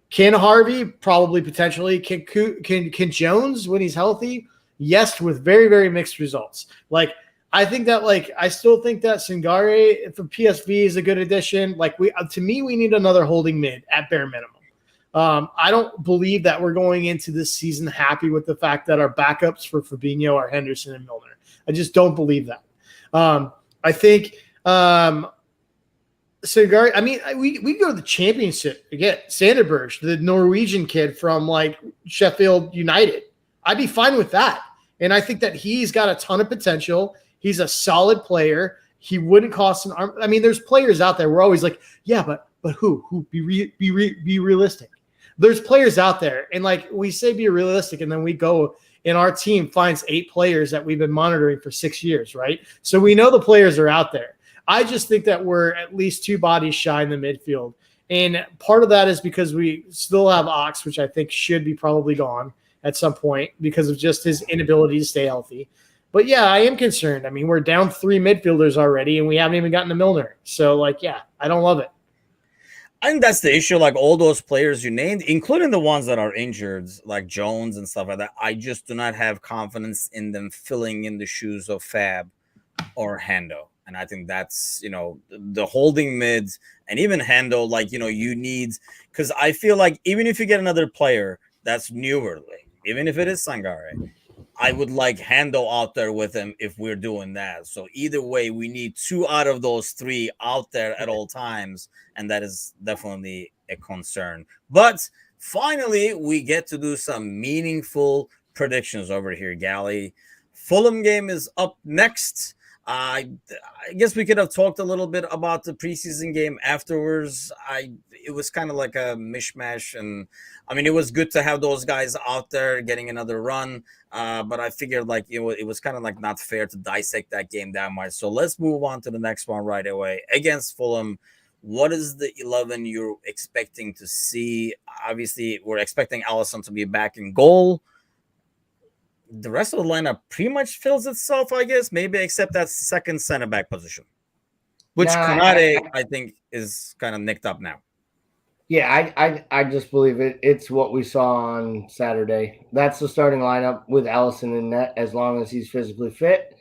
Can Harvey? Probably, potentially. Can Jones when he's healthy? Yes, with very, very mixed results. Like, I think that, like, I still think that Sangare for PSV is a good addition. Like, to me, we need another holding mid at bare minimum. I don't believe that we're going into this season happy with the fact that our backups for Fabinho are Henderson and Milner. I just don't believe that. I think Sangare, I mean, we go to the championship again. Sanderberg, the Norwegian kid from, like, Sheffield United. I'd be fine with that. And I think that he's got a ton of potential. He's a solid player. He wouldn't cost an arm. I mean, there's players out there. We're always like, yeah, but who? Who? Be realistic. There's players out there, and like we say, be realistic, and then we go and our team finds 8 players that we've been monitoring for 6 years, right? So we know the players are out there. I just think that we're at least 2 bodies shy in the midfield, and part of that is because we still have Ox, which I think should be probably gone at some point because of just his inability to stay healthy. But yeah, I am concerned. I mean, we're down 3 midfielders already, and we haven't even gotten to Milner. So, like, yeah, I don't love it. I think that's the issue. Like all those players you named, including the ones that are injured, like Jones and stuff like that, I just do not have confidence in them filling in the shoes of Fab or Hando. And I think that's, the holding mids and even Hando, like, you need, because I feel like even if you get another player that's newer, even if it is Sangare, I would like Hando out there with him if we're doing that. So either way, we need 2 out of those 3 out there at all times. And that is definitely a concern. But finally, we get to do some meaningful predictions over here, Gally. Fulham game is up next. I guess we could have talked a little bit about the preseason game afterwards. It was kind of like a mishmash, and I mean, it was good to have those guys out there getting another run. But I figured like it was kind of like not fair to dissect that game that much. So let's move on to the next one right away against Fulham. What is the 11 you're expecting to see? Obviously, we're expecting Alisson to be back in goal. The rest of the lineup pretty much fills itself, I guess, maybe except that second center back position, which Konate, I think, is kind of nicked up now. Yeah, I just believe it. It's what we saw on Saturday. That's the starting lineup with Alisson in net as long as he's physically fit.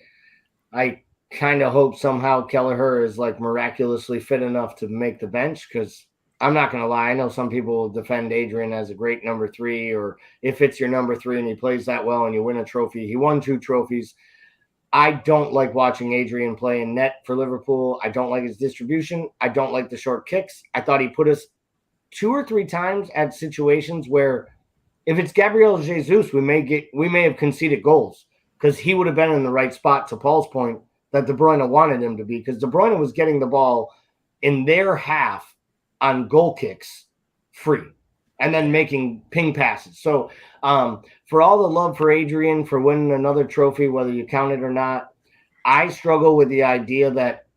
I kind of hope somehow Kelleher is like miraculously fit enough to make the bench because I'm not going to lie. I know some people will defend Adrian as a great number 3, or if it's your number 3 and he plays that well and you win a trophy. He won 2 trophies. I don't like watching Adrian play in net for Liverpool. I don't like his distribution. I don't like the short kicks. I thought he put us 2 or 3 times at situations where if it's Gabriel Jesus, we may have conceded goals because he would have been in the right spot, to Paul's point, that De Bruyne wanted him to be, because De Bruyne was getting the ball in their half on goal kicks free and then making ping passes. So for all the love for Adrian for winning another trophy, whether you count it or not, I struggle with the idea that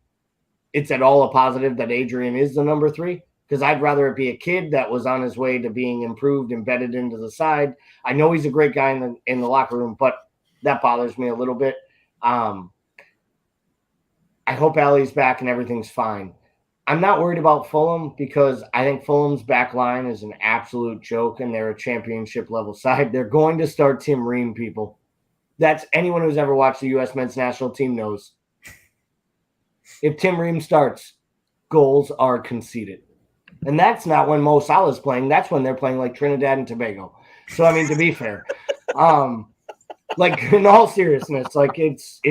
it's at all a positive that Adrian is the number 3, because I'd rather it be a kid that was on his way to being improved, embedded into the side. I know he's a great guy in the locker room, but that bothers me a little bit. I hope Ali's back and everything's fine. I'm not worried about Fulham because I think Fulham's back line is an absolute joke and they're a championship level side. They're going to start Tim Ream, people. That's anyone who's ever watched the U.S. men's national team knows. If Tim Ream starts, goals are conceded. And that's not when Mo Salah's playing. That's when they're playing like Trinidad and Tobago. So, I mean, to be fair, like in all seriousness, like it's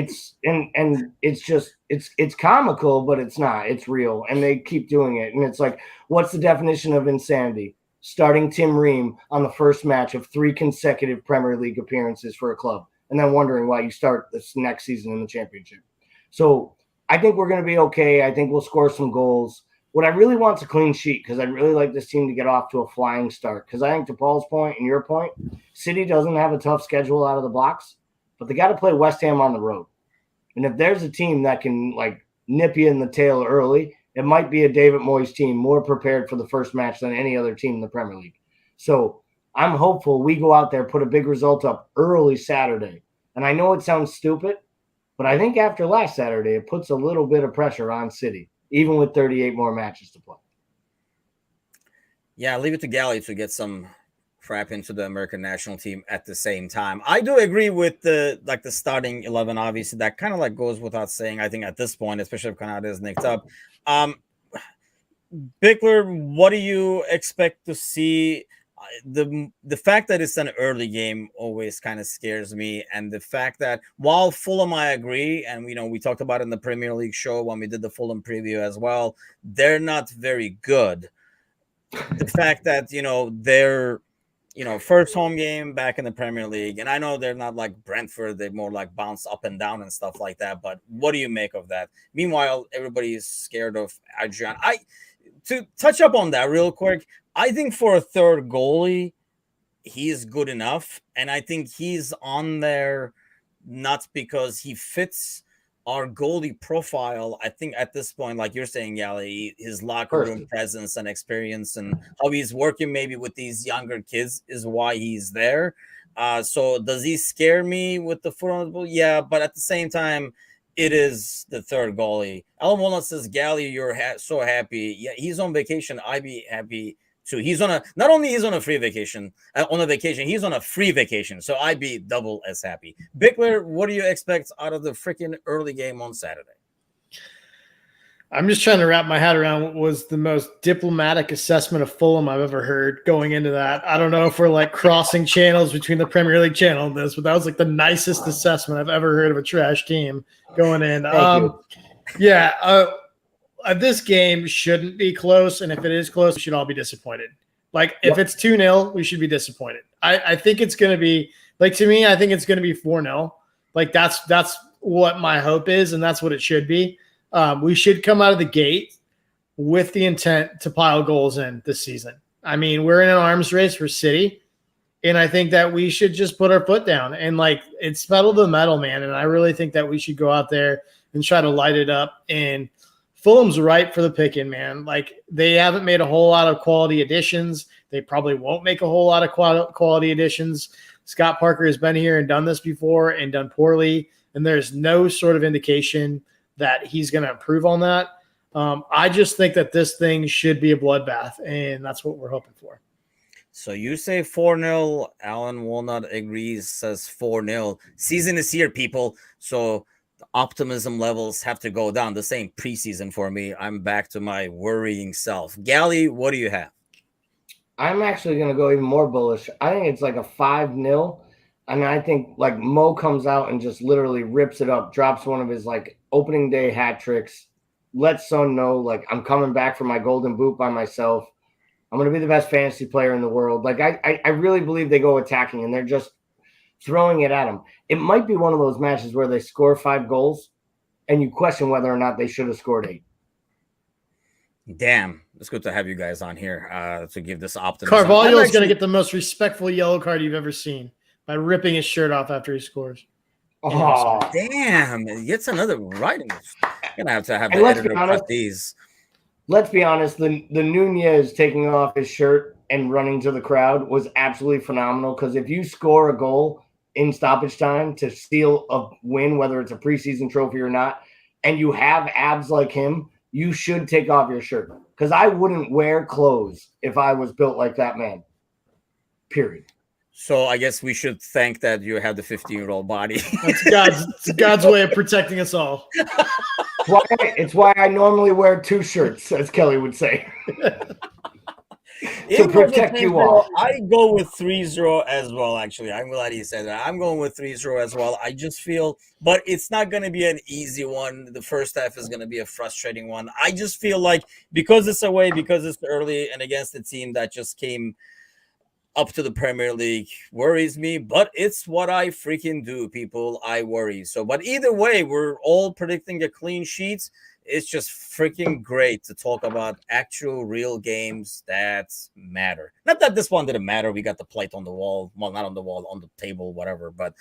comical, but it's not. It's real, and they keep doing it. And it's like, what's the definition of insanity? Starting Tim Ream on the first match of 3 consecutive Premier League appearances for a club, and then wondering why you start this next season in the championship. So I think we're going to be okay. I think we'll score some goals. What I really want is a clean sheet because I'd really like this team to get off to a flying start. Because I think to Paul's point and your point, City doesn't have a tough schedule out of the blocks. but they got to play West Ham on the road. And if there's a team that can like nip you in the tail early, it might be a David Moyes team more prepared for the first match than any other team in the Premier League. So I'm hopeful we go out there, put a big result up early Saturday. And I know it sounds stupid, but I think after last Saturday, it puts a little bit of pressure on City, even with 38 more matches to play. Yeah, leave it to Galley to get some crap into the American national team at the same time. I do agree with the starting 11. Obviously, that kind of like goes without saying. I think at this point, especially if Canada is nicked up. Bickler, what do you expect to see? The fact that it's an early game always kind of scares me, and the fact that while Fulham, I agree, and we talked about it in the Premier League show when we did the Fulham preview as well, they're not very good. The fact that they're first home game back in the Premier League, and I know they're not like Brentford, they more like bounce up and down and stuff like that, but what do you make of that? Meanwhile, everybody is scared of Adrian. To touch up on that real quick, I think for a third goalie, he is good enough. And I think he's on there not because he fits our goalie profile. I think at this point, like you're saying, Yali, his locker room presence and experience and how he's working maybe with these younger kids is why he's there. So does he scare me with the foot on the ball? Yeah, but at the same time, it is the third goalie. Alan Walnut says, Gally, you're so happy. Yeah, he's on vacation. I'd be happy too. He's on not only he's on a free vacation, he's on a free vacation. So I'd be double as happy. Bickler, what do you expect out of the freaking early game on Saturday? I'm just trying to wrap my head around what was the most diplomatic assessment of Fulham I've ever heard going into that. I don't know if we're like crossing channels between the Premier League channel and this, but that was like the nicest assessment I've ever heard of a trash team going in. This game shouldn't be close, and if it is close, we should all be disappointed. Like, if it's 2-0, we should be disappointed. I think it's going to be, like, to me, I think it's going to be 4-0. Like, that's what my hope is, and that's what it should be. We should come out of the gate with the intent to pile goals in this season. I mean, we're in an arms race for City, and I think that we should just put our foot down. And, like, it's pedal to the metal, man, and I really think that we should go out there and try to light it up. And Fulham's ripe for the picking, man. Like, they haven't made a whole lot of quality additions. They probably won't make a whole lot of quality additions. Scott Parker has been here and done this before and done poorly, and there's no sort of indication that he's going to improve on that. I just think that this thing should be a bloodbath, and that's what we're hoping for. So you say 4-0. Alan Walnut agrees, says 4-0. Season is here, people. So the optimism levels have to go down. This ain't preseason for me. I'm back to my worrying self. Gally, what do you have? I'm actually going to go even more bullish. I think it's like a 5-0. And I think like Mo comes out and just literally rips it up, drops one of his like opening day hat tricks, lets Son know like I'm coming back for my golden boot by myself. I'm going to be the best fantasy player in the world. Like I really believe they go attacking and they're just throwing it at him. It might be one of those matches where they score 5 goals and you question whether or not they should have scored 8. Damn, it's good to have you guys on here to give this optimism. Carvalho is going to get the most respectful yellow card you've ever seen by ripping his shirt off after he scores. Oh, damn. It's another writing. You're going to have the editor cut these. Let's be honest. The Nunez taking off his shirt and running to the crowd was absolutely phenomenal, because if you score a goal in stoppage time to steal a win, whether it's a preseason trophy or not, and you have abs like him, you should take off your shirt, because I wouldn't wear clothes if I was built like that man. Period. So I guess we should thank that you have the 15-year-old body. It's God's way of protecting us all. It's why I normally wear 2 shirts, as Kelly would say. To protect you all. I go with 3-0 as well, actually. I'm glad he said that. I'm going with 3-0 as well. I just feel, but it's not going to be an easy one. The first half is going to be a frustrating one. I just feel like because it's away, because it's early, and against a team that just came up to the Premier League worries me, but it's what I freaking do, people. I worry. So, but either way, we're all predicting a clean sheet. it's just freaking great to talk about actual real games that matter. Not that this one didn't matter. We got the plate on the wall. Well, not on the wall, on the table, whatever. But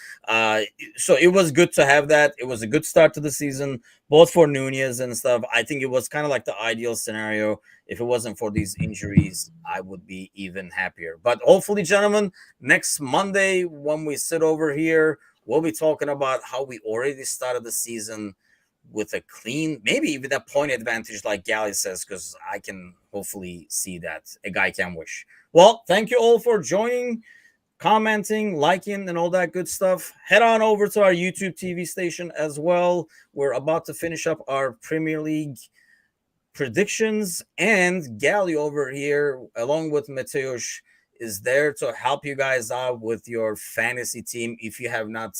so it was good to have that. It was a good start to the season, both for Nunez and stuff. I think it was kind of like the ideal scenario. If it wasn't for these injuries, I would be even happier. But hopefully, gentlemen, next Monday when we sit over here, we'll be talking about how we already started the season with a clean, maybe even a point advantage, like Gally says, because I can hopefully see that. A guy can wish. Well, thank you all for joining, commenting, liking, and all that good stuff. Head on over to our YouTube TV station as well. We're about to finish up our Premier League predictions, and Gally over here, along with Mateusz, is there to help you guys out with your fantasy team if you have not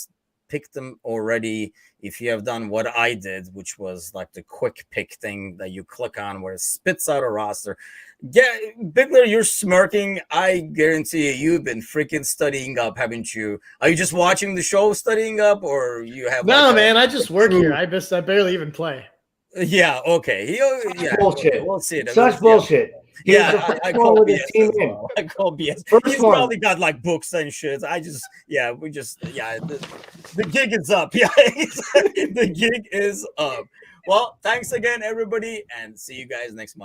picked them already. If you have done what I did, which was like the quick pick thing that you click on where it spits out a roster. Yeah, Bigler, you're smirking. I guarantee you've been freaking studying up, haven't you? Are you just watching the show studying up, or you have? No, man, I just work here. I barely even play. Yeah, okay. Yeah, bullshit. We'll see it. Such bullshit. Yeah, I call BS. Well. I call BS. He's probably got like books and shit. The gig is up. Yeah, the gig is up. Well, thanks again, everybody, and see you guys next month.